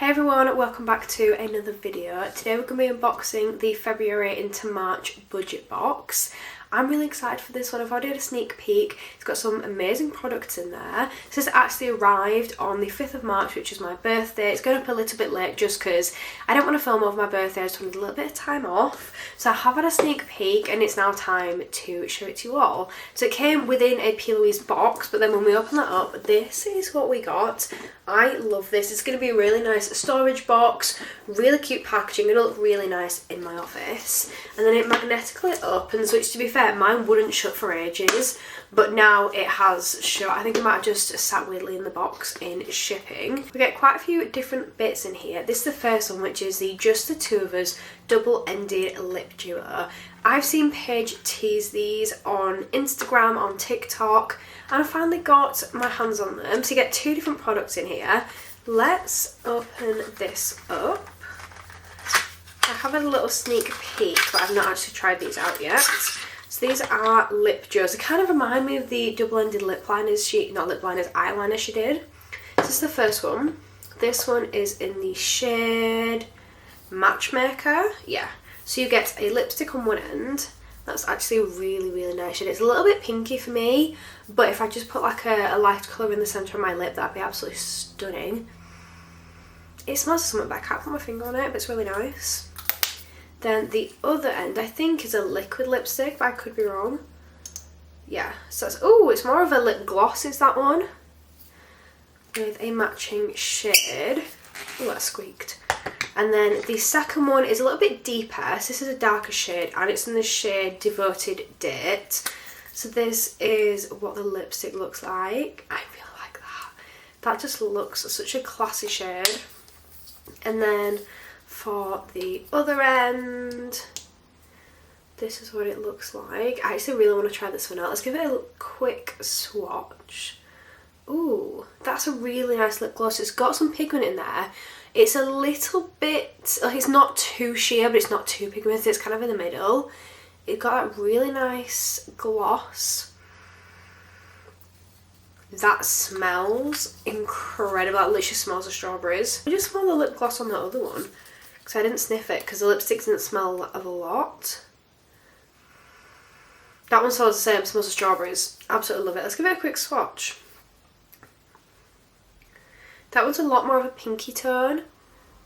Hey everyone, welcome back to another video. Today we're going to be unboxing the February into March budget box. I'm really excited for this one. I've already had a sneak peek. It's got some amazing products in there. This has actually arrived on the 5th of March, which is my birthday. It's going up a little bit late just because I don't want to film over my birthday. I just wanted a little bit of time off. So I have had a sneak peek and it's now time to show it to you all. So it came within a Plouise box, but then when we open that up, this is what we got. I love this. It's going to be a really nice storage box, really cute packaging. It'll look really nice in my office. And then it magnetically opens, which to be fair, mine wouldn't shut for ages, but now it has shut. I think it might have just sat weirdly in the box in shipping. We get quite a few different bits in here. This is the first one, which is the Just the Two of Us double-ended lip duo. I've seen Paige tease these on Instagram, on TikTok, and I finally got my hands on them. So you get two different products in here. Let's open this up. I have a little sneak peek, but I've not actually tried these out yet. So these are lip duos. They kind of remind me of the double-ended lip liners eyeliner she did. This is the first one. This one is in the shade Matchmaker. Yeah. So you get a lipstick on one end. That's actually a really, really nice shade. It's a little bit pinky for me, but if I just put like a light colour in the centre of my lip, that'd be absolutely stunning. It smells of something, but I can't put my finger on it, but it's really nice. Then the other end, I think, is a liquid lipstick, but I could be wrong. Yeah, so that's, oh, it's more of a lip gloss, is that one? With a matching shade. Oh, that squeaked. And then the second one is a little bit deeper. So this is a darker shade, and it's in the shade Devoted Date. So this is what the lipstick looks like. I really like that. That just looks such a classy shade. And then for the other end, this is what it looks like. I actually really want to try this one out. Let's give it a quick swatch. Ooh, that's a really nice lip gloss. It's got some pigment in there. It's a little bit, like, it's not too sheer, but it's not too pigmented. It's kind of in the middle. It got that really nice gloss. That smells incredible. That literally smells of strawberries. I just smell the lip gloss on the other one because I didn't sniff it because the lipstick didn't smell of a lot. That one smells the same, smells of strawberries. Absolutely love it. Let's give it a quick swatch. That one's a lot more of a pinky tone,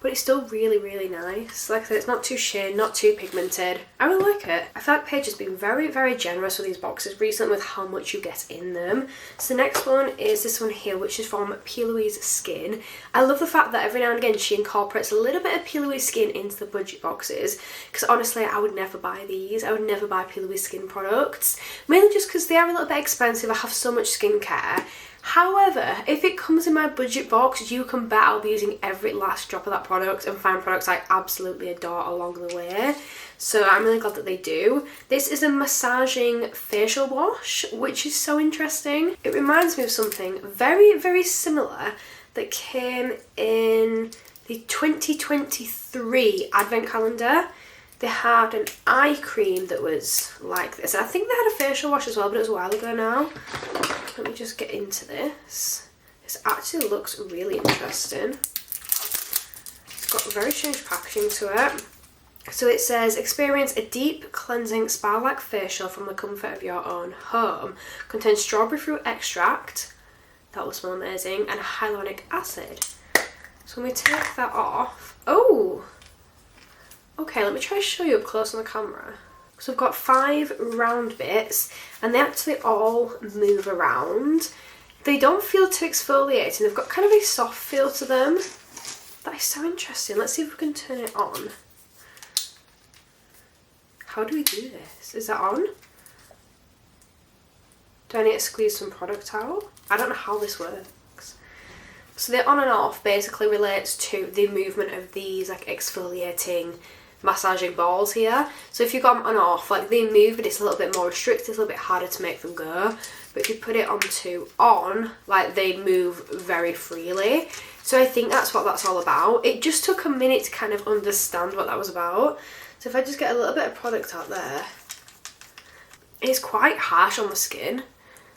but it's still really, really nice. Like I said, it's not too shade, not too pigmented. I really like it. I feel like Paige has been very, very generous with these boxes recently with how much you get in them. So the next one is this one here, which is from Plouise Skin. I love the fact that every now and again she incorporates a little bit of Plouise Skin into the budget boxes, because honestly I would never buy these. I would never buy Plouise Skin products, mainly just because they are a little bit expensive. I have so much skincare. However, if it comes in my budget box, you can bet I'll be using every last drop of that product and find products I absolutely adore along the way. So I'm really glad that they do. This is a massaging facial wash, which is so interesting. It reminds me of something very, very similar that came in the 2023 advent calendar. They had an eye cream that was like this. And I think they had a facial wash as well, but it was a while ago now. Let me just get into this. This actually looks really interesting. It's got very strange packaging to it. So it says, experience a deep cleansing spa-like facial from the comfort of your own home. Contains strawberry fruit extract. That will smell amazing. And hyaluronic acid. So when we take that off, oh! Okay, let me try to show you up close on the camera. So I've got 5 round bits and they actually all move around. They don't feel too exfoliating. They've got kind of a soft feel to them. That is so interesting. Let's see if we can turn it on. How do we do this? Is that on? Do I need to squeeze some product out? I don't know how this works. So the on and off basically relates to the movement of these like exfoliating massaging balls here. So if you've got them on off, like they move, but it's a little bit more restricted, it's a little bit harder to make them go. But if you put it onto on, like they move very freely. So I think that's what that's all about. It just took a minute to kind of understand what that was about. So if I just get a little bit of product out there, it's quite harsh on the skin.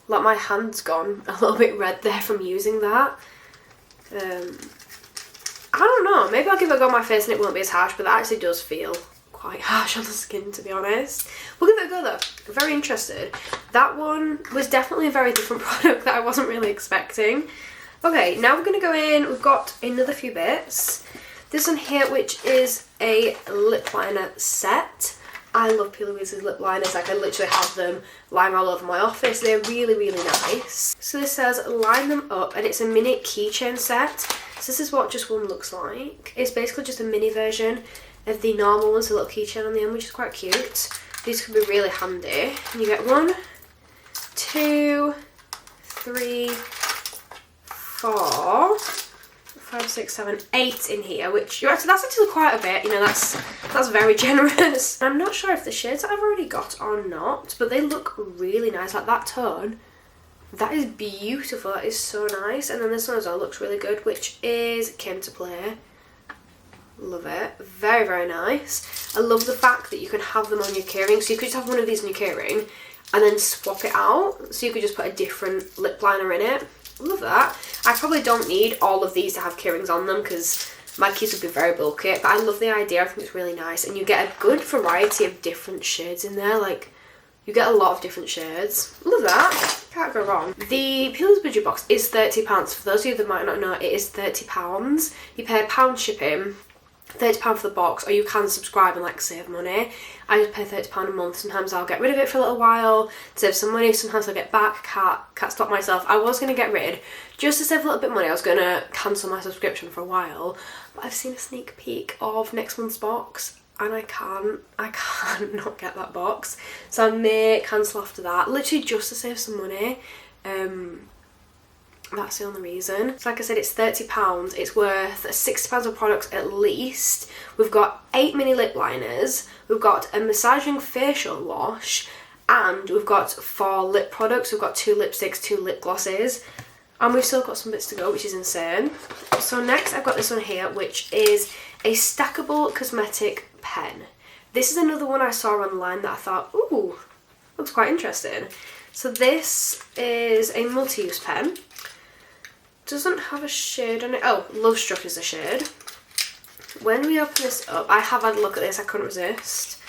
Like my hand's gone a little bit red there from using that. I don't know, know, maybe I'll give it a go on my face and it won't be as harsh, but that actually does feel quite harsh on the skin, to be honest. We'll give it a go though. I'm very interested. That one was definitely a very different product that I wasn't really expecting. Okay, now we're going to go in. We've got another few bits. This one here, which is a lip liner set. I love Plouise's lip liners. Like, I literally have them lying all over my office. They're really, really nice. So this says line them up, and it's a mini keychain set. So this is what just one looks like. It's basically just a mini version of the normal ones, a little keychain on the end, which is quite cute. These could be really handy. And you get 1, 2, 3, 4, 5, 6, 7, 8 in here, which that's actually quite a bit. You know, that's very generous. I'm not sure if the shades that I've already got are not, but they look really nice. Like that tone, that is beautiful. That is so nice. And then this one as well looks really good, which is Came to Play. Love it. Very, very nice. I love the fact that you can have them on your keyring. So you could just have one of these on your keyring and then swap it out. So you could just put a different lip liner in it. Love that. I probably don't need all of these to have keyrings on them because my keys would be very bulky, but I love the idea. I think it's really nice, and you get a good variety of different shades in there. Like, you get a lot of different shades. Love that. Can't go wrong. The Plouise budget box is £30. For those of you that might not know, it is £30. You pay £1 shipping, £30 for the box, or you can subscribe and like save money. I just pay £30 a month. Sometimes I'll get rid of it for a little while, save some money. Sometimes I'll get back. Can't stop myself. I was going to get rid, just to save a little bit of money. I was going to cancel my subscription for a while, but I've seen a sneak peek of next month's box and I can't not get that box. So I may cancel after that, literally just to save some money. That's the only reason. So like I said, it's £30. It's worth £60 of products at least. We've got 8 mini lip liners. We've got a massaging facial wash. And we've got 4 lip products. We've got 2 lipsticks, 2 lip glosses. And we've still got some bits to go, which is insane. So next I've got this one here, which is a stackable cosmetic pen. This is another one I saw online that I thought, ooh, looks quite interesting. So this is a multi-use pen. Doesn't have a shade on it. Oh, Love Struck is a shade. When we open this up, I have had a look at this, I couldn't resist.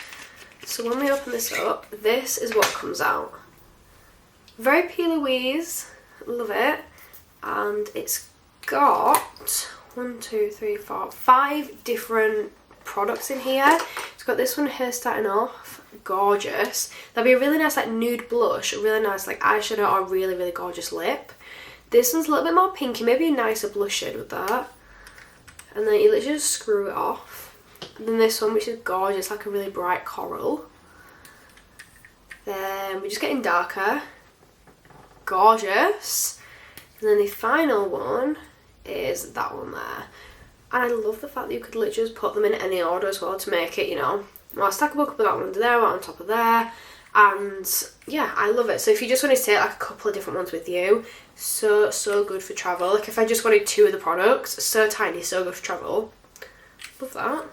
So when we open this up, this is what comes out. Very Plouise, love it. And it's got 1, 2, 3, 4, 5 different products in here. It's got this one here starting off, gorgeous. That'd be a really nice like nude blush, a really nice like eyeshadow, or really, really gorgeous lip. This one's a little bit more pinky, maybe a nicer blush shade with that. And then you literally just screw it off. And then this one, which is gorgeous, like a really bright coral. Then we're just getting darker. Gorgeous. And then the final one is that one there. And I love the fact that you could literally just put them in any order as well to make it, you know, more stackable. Put that one under there, one on top of there. And yeah, I love it. So if you just wanted to take like a couple of different ones with you, so good for travel. Like if I just wanted 2 of the products, so tiny, so good for travel. Love that.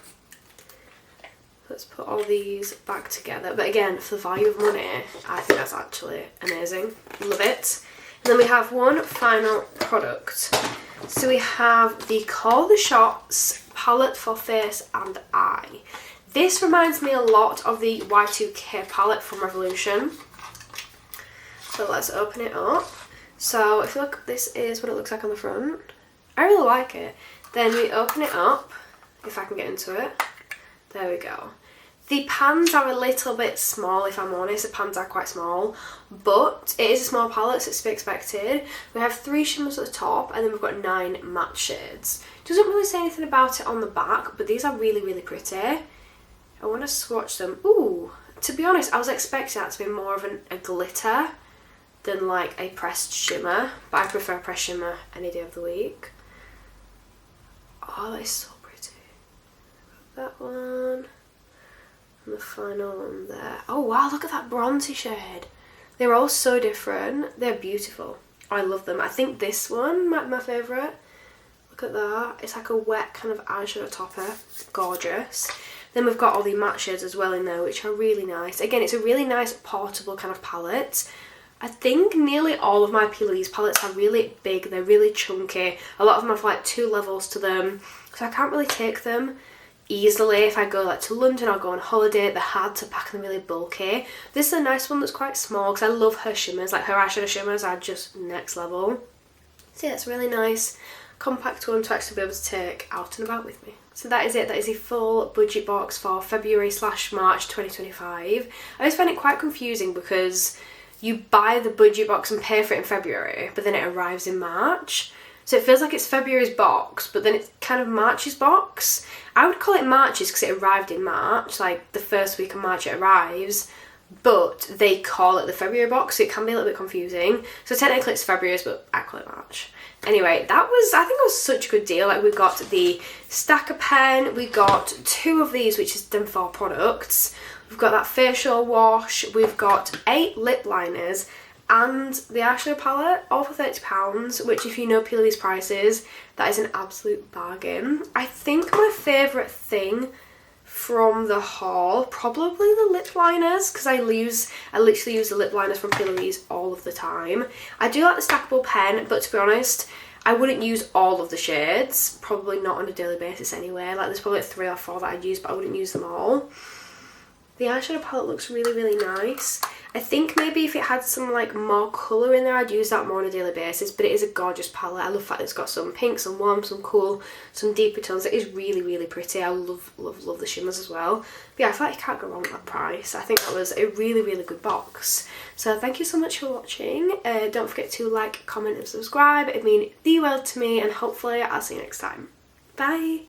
Let's put all these back together. But again, for the value of money, I think that's actually amazing. Love it. And then we have one final product. So we have the Call the Shots palette for face and eye. This reminds me a lot of the Y2K palette from Revolution. So let's open it up. So if you look, this is what it looks like on the front. I really like it. Then we open it up, if I can get into it. There we go. The pans are a little bit small, if I'm honest. The pans are quite small, but it is a small palette, so it's to be expected. We have 3 shimmers at the top, and then we've got 9 matte shades. Doesn't really say anything about it on the back, but these are really, really pretty. I want to swatch them. Ooh, to be honest, I was expecting that to be more of a glitter than like a pressed shimmer, but I prefer pressed shimmer any day of the week. Oh, that is so pretty. That one. And the final one there. Oh wow, look at that bronzy shade. They're all so different. They're beautiful. I love them. I think this one might be my favourite. Look at that. It's like a wet kind of eyeshadow topper. Gorgeous. Then we've got all the matte shades as well in there, which are really nice. Again, it's a really nice portable kind of palette. I think nearly all of my Plouise palettes are really big, they're really chunky. A lot of them have like 2 levels to them, so I can't really take them easily if I go like to London or go on holiday. They're hard to pack and really bulky. This is a nice one that's quite small because I love her shimmers, like her eyeshadow shimmers are just next level. So yeah, it's a really nice compact one to actually be able to take out and about with me. So that is it, that is a full budget box for February/March 2025. I always find it quite confusing because you buy the budget box and pay for it in February, but then it arrives in March. So it feels like it's February's box, but then it's kind of March's box. I would call it March's because it arrived in March, like the first week of March it arrives, but they call it the February box, so it can be a little bit confusing. So technically it's February's, but I call it March. Anyway, I think it was such a good deal. Like, we got the stacker pen, we got 2 of these, which is them 4 products. We've got that facial wash, we've got 8 lip liners, and the eyeshadow palette, all for £30, which if you know Plouise prices, that is an absolute bargain. I think my favourite thing from the haul, probably the lip liners, because I literally use the lip liners from Plouise all of the time. I do like the stackable pen, but to be honest, I wouldn't use all of the shades, probably not on a daily basis anyway. Like, there's probably 3 or 4 that I'd use, but I wouldn't use them all. The eyeshadow palette looks really, really nice. I think maybe if it had some like more colour in there, I'd use that more on a daily basis, but it is a gorgeous palette. I love the fact that it's got some pink, some warm, some cool, some deeper tones. It is really, really pretty. I love, love, love the shimmers as well. But yeah, I feel like you can't go wrong with that price. I think that was a really, really good box. So thank you so much for watching. Don't forget to like, comment and subscribe. It means the world to me, and hopefully I'll see you next time. Bye!